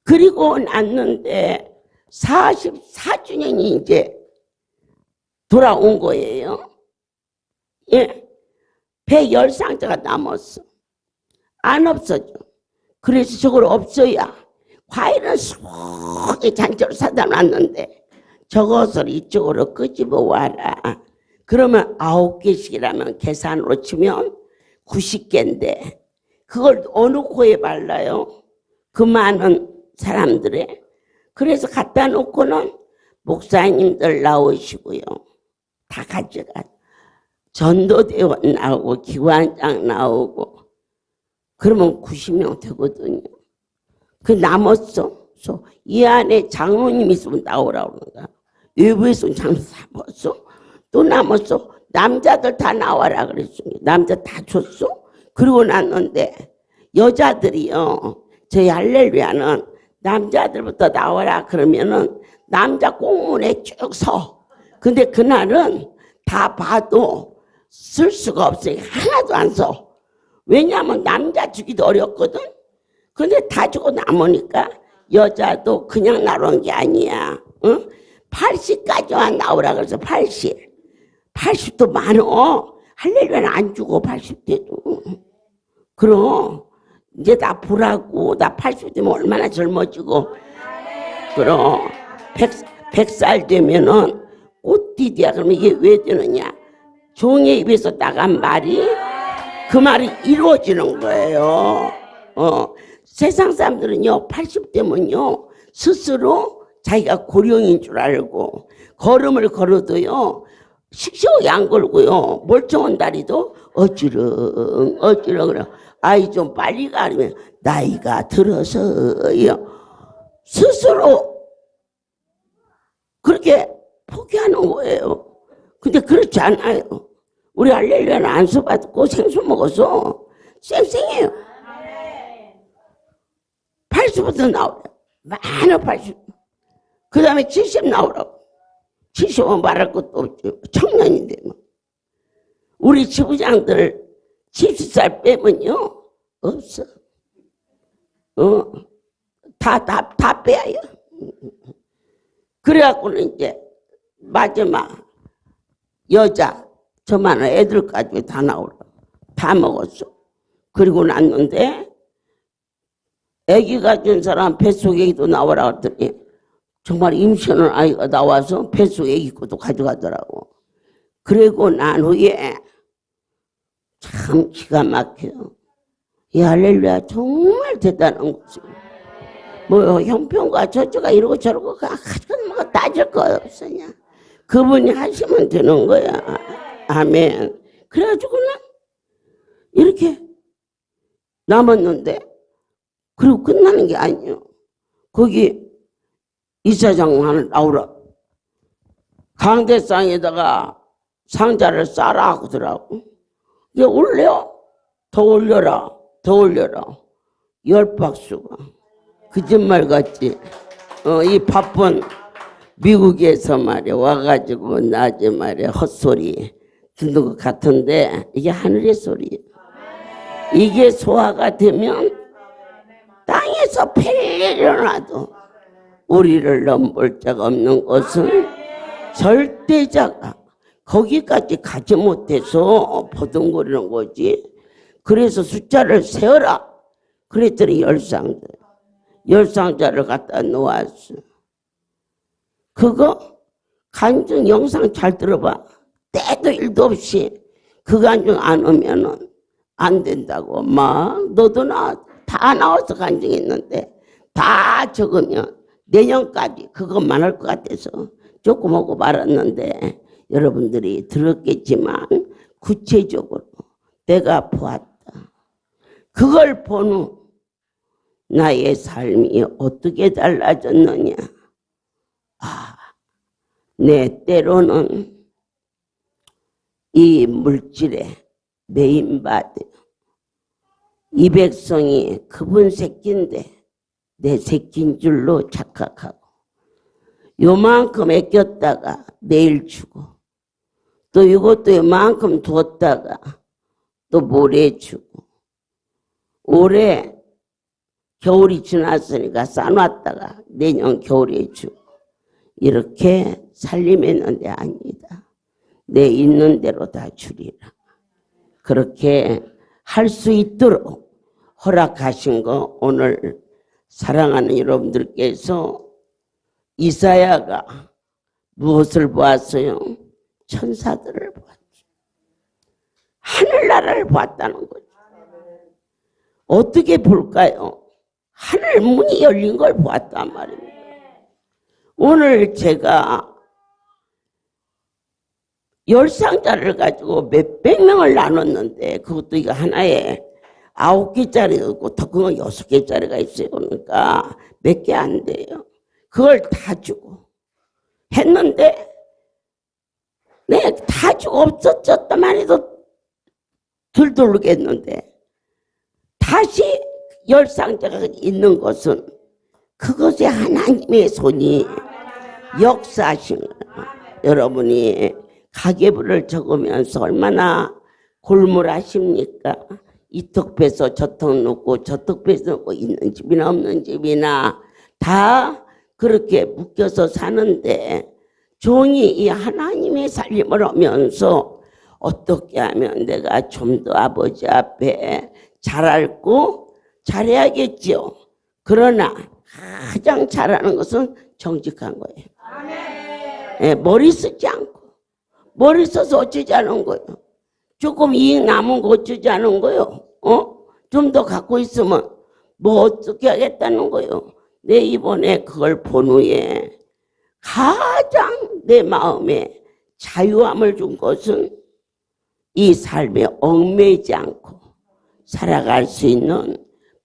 Speaker 1: 그리고 났는데 44주년이 이제 돌아온 거예요. 예, 배 10상자가 남았어. 안 없어져. 그래서 저걸 없어야 과일은 수북에 잔치로 사다 놨는데 저것을 이쪽으로 끄집어 와라. 그러면 9개씩이라면 계산으로 치면 90개인데 그걸 어느 코에 발라요? 그 많은 사람들의. 그래서 갖다 놓고는 목사님들 나오시고요. 다 가져가. 전도대원 나오고 기관장 나오고 그러면 90명 되거든요. 그 남았어. 그래서 이 안에 장로님 있으면 나오라고 그러는가. 외부에서 장로 다 먹었어. 또 남았어. 남자들 다 나와라 그랬습니다. 남자 다 줬어. 그리고 났는데 여자들이요. 저희 할렐루야는 남자들부터 나와라 그러면은 남자 공문에 쭉 서. 근데 그날은 다 봐도 쓸 수가 없으니까 하나도 안 서. 왜냐하면 남자 주기도 어렵거든. 근데 다 주고 남으니까 여자도 그냥 나오는 게 아니야. 응? 80까지만 나오라 그래서 80도 많어. 할렐루야는 안 주고 80대도. 그럼 이제 나 보라고. 나 80대면 얼마나 젊어지고. 그럼 100살 되면은 꽃띠디야. 그러면 이게 왜 되느냐? 종의 입에서 나간 말이 그 말이 이루어지는 거예요. 세상 사람들은요 80대면요 스스로 자기가 고령인 줄 알고 걸음을 걸어도요 식욕이 안 걸고요 멀쩡한 다리도 어지렁 그래. 아이 좀 빨리 가면 나이가 들어서요 스스로 그렇게 포기하는 거예요. 근데 그렇지 않아요. 우리 할렐루야는 안수 받고 생수 먹어서 쌩쌩해요. 80부터 나오라. 많아 80. 그 다음에 70 나오라고. 70은 말할 것도 없죠. 청년인데 뭐. 우리 지부장들 70살 빼면요 없어. 다 빼요. 그래갖고는 이제 마지막 여자 저만한 애들까지 다 나오라. 다 먹었어. 그리고 났는데 아기가 준 사람 뱃속에 애기도 나오라 그랬더니 정말 임신한 아이가 나와서 뱃속에 애기 것도 가져가더라고. 그리고 난 후에 참 기가 막혀요. 이 할렐루야 정말 대단한 거지. 뭐 형편과 저쪽가 이러고 저러고 가지고 따질 거 없으냐. 그분이 하시면 되는 거야. 아멘. 그래가지고는 이렇게 남았는데 그리고 끝나는 게 아니에요. 거기 이사장 하나 나오라. 강대상에다가 상자를 싸라 하더라고. 이게 올려. 더 올려라. 더 올려라. 10박스가. 거짓말 같지. 이 바쁜 미국에서 말이야 와가지고 낮에 말이야 헛소리 듣는 것 같은데 이게 하늘의 소리예요. 이게 소화가 되면 땅에서 펠 일어나도 우리를 넘볼 자가 없는 것은 절대자가 거기까지 가지 못해서 버둥거리는 거지. 그래서 숫자를 세어라 그랬더니 열상자를 갖다 놓았어. 그거 간증 영상 잘 들어봐. 때도 일도 없이 그 간증 안 오면은 안 된다고. 막 너도 다 나와서 간증했는데 다 적으면 내년까지 그것만 할 것 같아서 조금 하고 말았는데 여러분들이 들었겠지만 구체적으로 내가 보았다. 그걸 본 후 나의 삶이 어떻게 달라졌느냐. 내 때로는 이 물질에 매인받아 이 백성이 그분 새끼인데 내 새끼인 줄로 착각하고 요만큼 아꼈다가 내일 주고 또 이것도 요만큼 두었다가 또 모레 주고 올해 겨울이 지났으니까 싸놨다가 내년 겨울에 주고 이렇게 살림했는데 아니다. 내 있는 대로 다 주리라. 그렇게 할 수 있도록 허락하신 거 오늘 사랑하는 여러분들께서 이사야가 무엇을 보았어요? 천사들을 보았죠. 하늘나라를 보았다는 거죠. 어떻게 볼까요? 하늘 문이 열린 걸 보았단 말입니다. 오늘 제가 열상자를 가지고 몇백 명을 나눴는데 그것도 이거 하나에 9개짜리가 있고 더 큰 건 6개짜리가 있어요. 그러니까 몇 개 안 돼요. 그걸 다 주고 했는데 내가 다 주고 없어졌다만 해도 들돌겠는데 다시 열상자가 있는 것은 그것이 하나님의 손이 역사하신 거예요. 여러분이 가계부를 적으면서 얼마나 골몰하십니까? 이턱 빼서 저턱 놓고 저턱 빼서 놓고 있는 집이나 없는 집이나 다 그렇게 묶여서 사는데 종이 이 하나님의 살림을 하면서 어떻게 하면 내가 좀 더 아버지 앞에 잘 알고 잘해야겠죠. 그러나 가장 잘하는 것은 정직한 거예요. 네, 머리 쓰지 않고 머리 써서 어쩌지 않은 거예요. 조금 이익 남은 거 어쩌지 않은 거예요. 좀 더 갖고 있으면 뭐 어떻게 하겠다는 거예요. 내 이번에 그걸 본 후에 가장 내 마음에 자유함을 준 것은 이 삶에 얽매이지 않고 살아갈 수 있는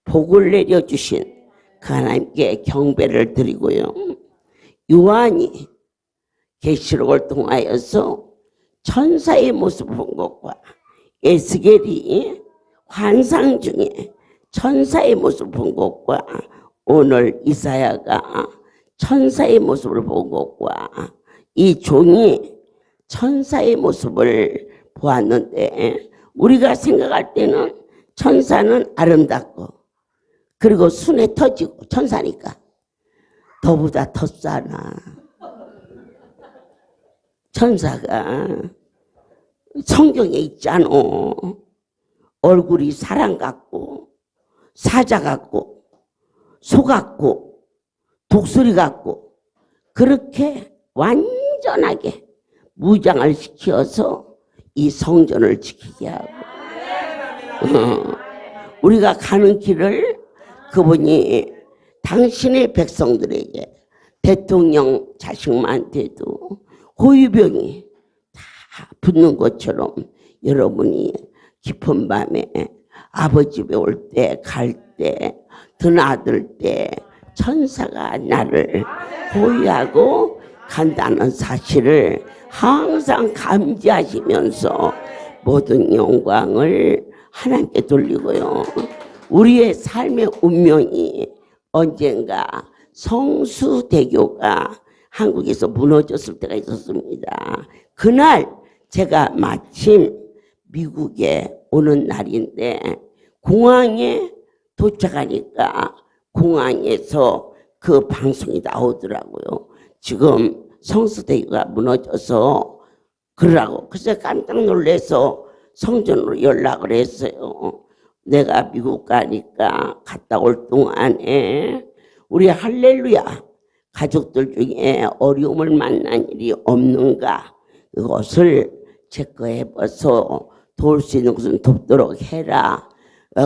Speaker 1: 복을 내려주신 그 하나님께 경배를 드리고요. 요한이 계시록을 통하여서 천사의 모습을 본 것과 에스겔이 환상 중에 천사의 모습을 본 것과 오늘 이사야가 천사의 모습을 본 것과 이 종이 천사의 모습을 보았는데 우리가 생각할 때는 천사는 아름답고 그리고 순에 터지고 천사니까 너보다 더 싸나. 천사가 성경에 있잖아. 얼굴이 사람 같고 사자 같고 소 같고 독수리 같고 그렇게 완전하게 무장을 시켜서 이 성전을 지키게 하고 우리가 가는 길을 그분이 당신의 백성들에게 대통령 자식만한테도 호유병이 다 붙는 것처럼 여러분이 깊은 밤에 아버지 집에 올 때, 갈 때, 드나들 때 천사가 나를 보유하고 간다는 사실을 항상 감지하시면서 모든 영광을 하나님께 돌리고요. 우리의 삶의 운명이 언젠가 성수대교가 한국에서 무너졌을 때가 있었습니다. 그날 제가 마침 미국에 오는 날인데 공항에 도착하니까 공항에서 그 방송이 나오더라고요. 지금 성수대교가 무너져서 그러라고. 그래서 깜짝 놀라서 성전으로 연락을 했어요. 내가 미국 가니까 갔다 올 동안에 우리 할렐루야 가족들 중에 어려움을 만난 일이 없는가, 그것을 체크해봐서 도울 수 있는 것은 돕도록 해라.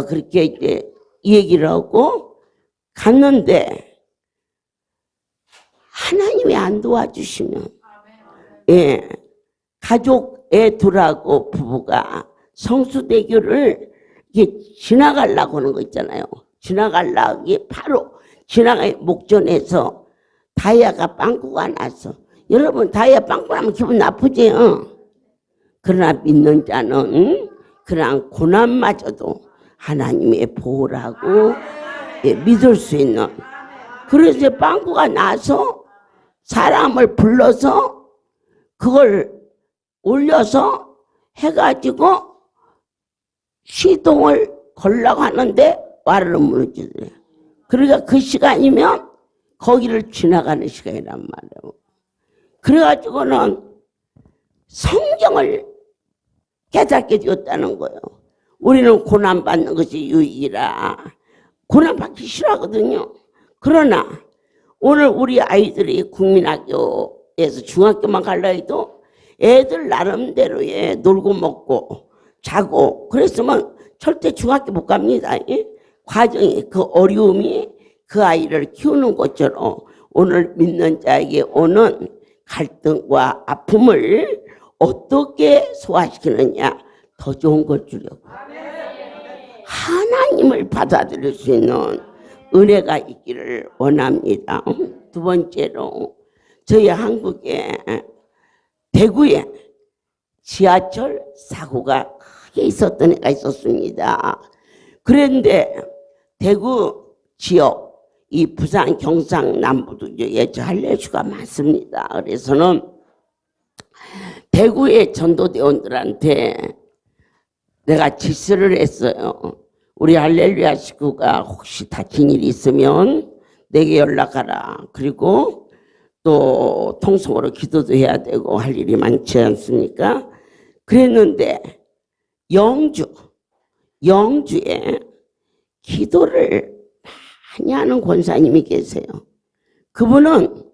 Speaker 1: 그렇게 이제 얘기를 하고 갔는데 하나님이 안 도와주시면, 예, 가족 애 둘하고 부부가 성수대교를 이게 지나가려고 하는 거 있잖아요. 지나가려고 바로 지나가 목전에서 다이아가 빵꾸가 났어. 여러분, 다이아 빵꾸 나면 기분 나쁘지요. 그러나 믿는 자는 그러한 고난마저도 하나님의 보호라고, 예, 믿을 수 있는. 그래서 빵꾸가 나서 사람을 불러서 그걸 올려서 해가지고 시동을 걸려고 하는데 와르르 무너지더래요. 그러니까 그 시간이면 거기를 지나가는 시간이란 말이에요. 그래가지고는 성경을 깨닫게 되었다는 거예요. 우리는 고난받는 것이 유익이라 고난받기 싫어하거든요. 그러나 오늘 우리 아이들이 국민학교에서 중학교만 갈라 해도 애들 나름대로의 놀고 먹고 자고 그랬으면 절대 중학교 못 갑니다. 과정이, 그 어려움이 그 아이를 키우는 것처럼 오늘 믿는 자에게 오는 갈등과 아픔을 어떻게 소화시키느냐, 더 좋은 걸 주려고. 하나님을 받아들일 수 있는 은혜가 있기를 원합니다. 두 번째로, 저희 한국에 대구에 지하철 사고가 크게 있었던 애가 있었습니다. 그런데 대구 지역, 이 부산 경상남부 지역에 할례수가 많습니다. 그래서는 대구의 전도대원들한테 내가 지시를 했어요. 우리 할렐루야 식구가 혹시 다친 일이 있으면 내게 연락하라. 그리고 또 통성으로 기도도 해야 되고 할 일이 많지 않습니까? 그랬는데 영주에 기도를 많이 하는 권사님이 계세요. 그분은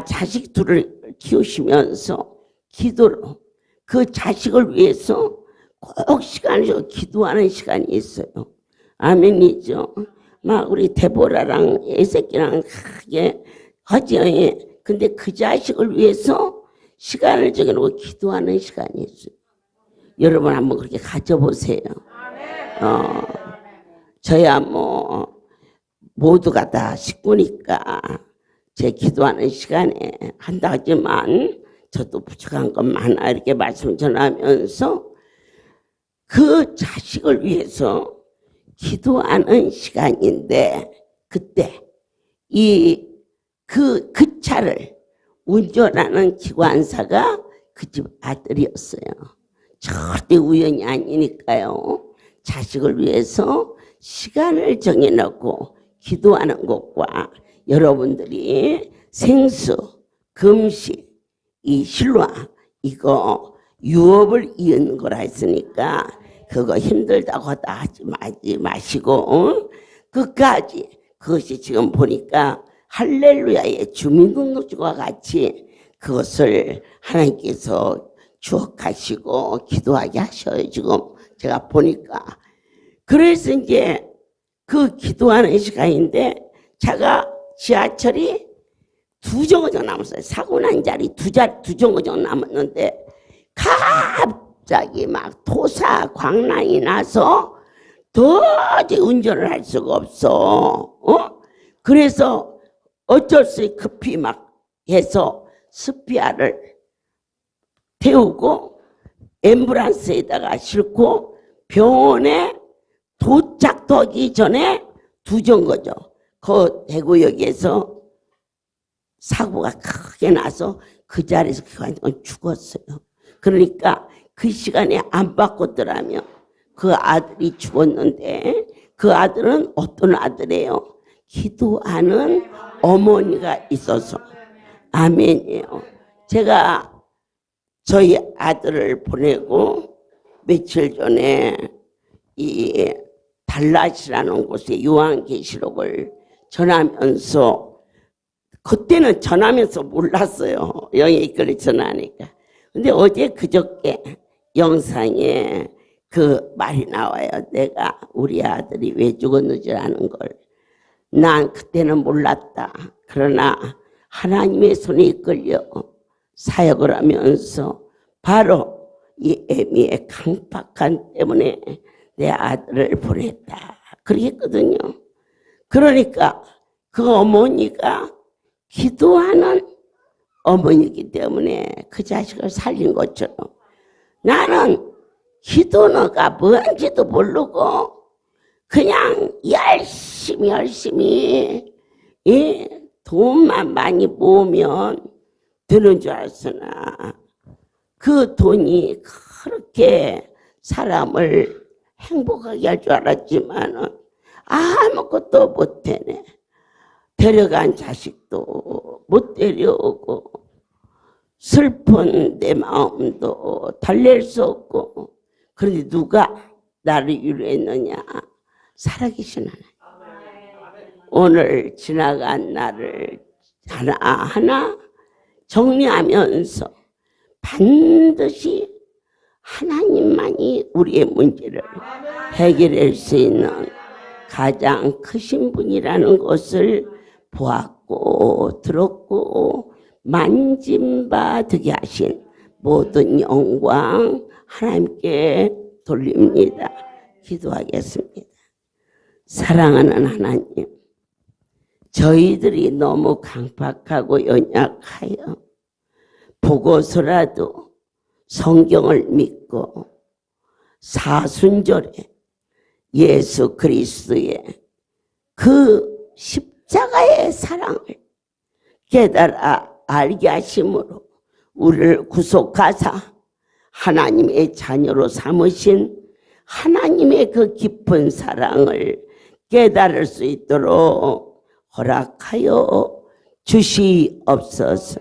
Speaker 1: 자식 둘을 키우시면서 기도로 그 자식을 위해서 꼭 시간을 기도하는 시간이 있어요. 아멘이죠. 막 우리 데보라랑 애새끼랑 크게 하죠. 근데 그 자식을 위해서 시간을 정해놓고 기도하는 시간이 있어요. 여러분 한번 그렇게 가져보세요. 저야 뭐 모두가 다 식구니까 제 기도하는 시간에 한다 하지만 저도 부족한 건 많아 이렇게 말씀 전하면서 그 자식을 위해서 기도하는 시간인데 그때 그 차를 운전하는 기관사가 그 집 아들이었어요. 절대 우연이 아니니까요. 자식을 위해서 시간을 정해놓고 기도하는 것과 여러분들이 생수, 금식, 이 실화 이거 유업을 이은 거라 했으니까 그거 힘들다고 하다 하지 마시고 끝까지 그것이 지금 보니까 할렐루야의 주민등록증과 같이 그것을 하나님께서 추억하시고 기도하게 하셔요. 지금 제가 보니까. 그래서 이제 그 기도하는 시간인데 제가 지하철이 두 정거장 남았어요. 사고 난 자리 두 정거장 남았는데 갑자기 막 토사 광란이 나서 도저히 운전을 할 수가 없어. 그래서 어쩔 수 없이 급히 막 해서 스피아를 태우고 앰뷸런스에다가 싣고 병원에 도착하기 전에 두 정거죠. 그 대구역에서 사고가 크게 나서 그 자리에서 그 죽었어요. 그러니까 그 시간에 안 바꿨더라면 그 아들이 죽었는데, 그 아들은 어떤 아들이에요? 기도하는 어머니가 있어서. 아멘이에요. 제가 저희 아들을 보내고 며칠 전에 이 달랏이라는 곳에 요한계시록을 전하면서, 그때는 전하면서 몰랐어요. 영예글을 전하니까. 근데 어제 그저께 영상에 그 말이 나와요. 내가 우리 아들이 왜 죽었는지 아는 걸. 난 그때는 몰랐다. 그러나 하나님의 손에 이끌려 사역을 하면서 바로 이 애미의 강팍한 때문에 내 아들을 보냈다. 그러겠거든요. 그러니까 그 어머니가 기도하는 어머니이기 때문에 그 자식을 살린 것처럼, 나는 기도너가 뭔지도 모르고 그냥 열심히 돈만 많이 모으면 되는 줄 알았으나 그 돈이 그렇게 사람을 행복하게 할 줄 알았지만은 아무것도 못해내. 데려간 자식도 못 데려오고 슬픈 내 마음도 달랠 수 없고. 그런데 누가 나를 위로했느냐? 살아계신 하나님. 오늘 지나간 날을 하나하나 정리하면서 반드시 하나님만이 우리의 문제를 해결할 수 있는 가장 크신 분이라는 것을 보았고 들었고 만진 바 되게 하신 모든 영광 하나님께 돌립니다. 기도하겠습니다. 사랑하는 하나님, 저희들이 너무 강박하고 연약하여 보고서라도 성경을 믿고 사순절에 예수 그리스도의 그 십자가의 사랑을 깨달아 알게 하심으로 우리를 구속하사 하나님의 자녀로 삼으신 하나님의 그 깊은 사랑을 깨달을 수 있도록 허락하여 주시옵소서.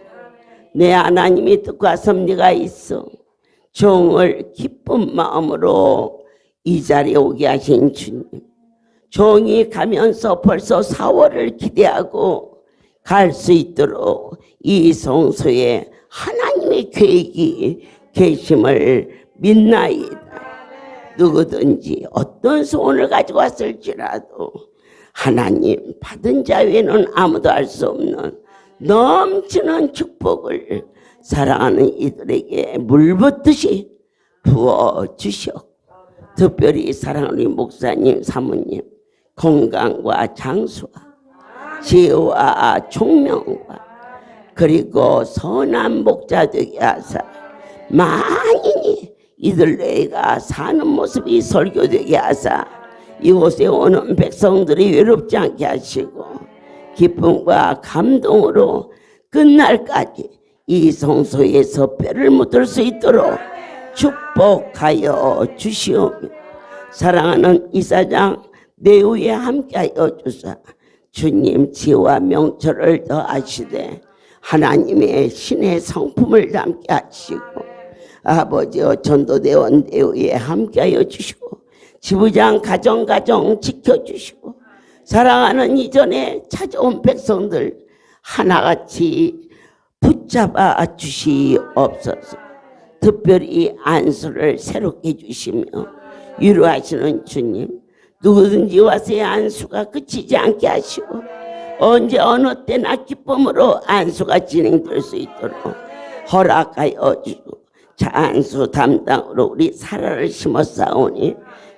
Speaker 1: 내 하나님이 뜻과 섭리가 있어 종을 기쁜 마음으로 이 자리에 오게 하신 주님, 종이 가면서 벌써 4월을 기대하고 갈 수 있도록 이 성소에 하나님의 계획이 계심을 믿나이다. 누구든지 어떤 소원을 가지고 왔을지라도 하나님 받은 자 외에는 아무도 알 수 없는 넘치는 축복을 사랑하는 이들에게 물붓듯이 부어주시옵고, 특별히 사랑하는 목사님, 사모님 건강과 장수와 지혜와 총명과 그리고 선한 목자 되게 하사 만인이 이들 내가 사는 모습이 설교되게 하사 이곳에 오는 백성들이 외롭지 않게 하시고 기쁨과 감동으로 끝날까지 이 성소에서 뼈를 묻을 수 있도록 축복하여 주시오며, 사랑하는 이사장 내후에 함께하여 주사 주님 지혜와 명철을 더하시되 하나님의 신의 성품을 담게 하시고 아버지여 전도대원 내후에 함께하여 주시고 지부장 가정 지켜주시고 사랑하는 이전에 찾아온 백성들 하나같이 붙잡아 주시옵소서. 특별히 안수를 새롭게 해주시며 위로하시는 주님, 누구든지 와서의 안수가 그치지 않게 하시고 언제 어느 때나 기쁨으로 안수가 진행될 수 있도록 허락하여 주시고, 자 안수 담당으로 우리 사라를 심었사오니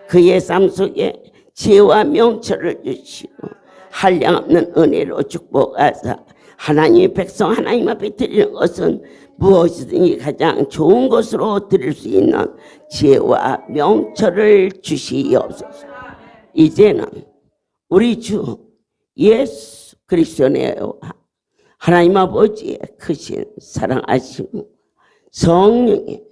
Speaker 1: 그의 삶 속에 지혜와 명철을 주시고 한량없는 은혜로 축복하사 하나님의 백성 하나님 앞에 드리는 것은 무엇이든지 가장 좋은 것으로 드릴 수 있는 지혜와 명철을 주시옵소서. 이제는 우리 주 예수 그리스도의 하나님 아버지의 크신 사랑하심, 성령의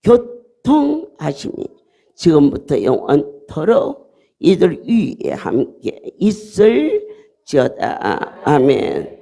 Speaker 1: 교통하심이 지금부터 영원토록 이들 위에 함께 있을지어다. 아멘.